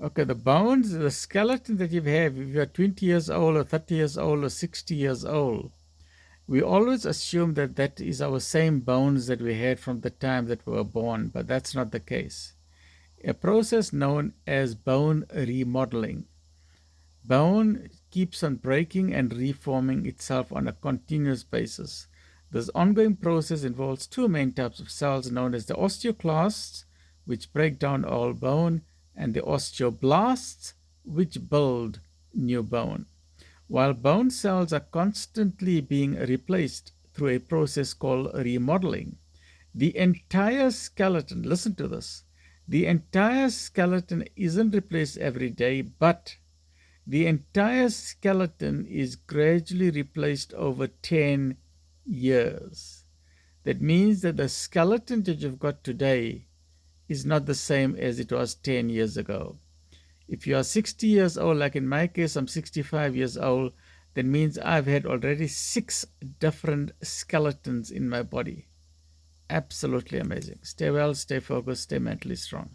Okay, the bones, the skeleton that you have, if you're 20 years old or 30 years old or 60 years old, we always assume that that is our same bones that we had from the time that we were born, but that's not the case. A process known as bone remodeling. Bone keeps on breaking and reforming itself on a continuous basis. This ongoing process involves two main types of cells known as the osteoclasts, which break down old bone, and the osteoblasts, which build new bone. While bone cells are constantly being replaced through a process called remodeling, the entire skeleton, listen to this, the entire skeleton isn't replaced every day, but the entire skeleton is gradually replaced over 10 years. That means that the skeleton that you've got today is not the same as it was 10 years ago. If you are 60 years old, like in my case, I'm 65 years old, that means I've had already 6 different skeletons in my body. Absolutely amazing. Stay well, stay focused, stay mentally strong.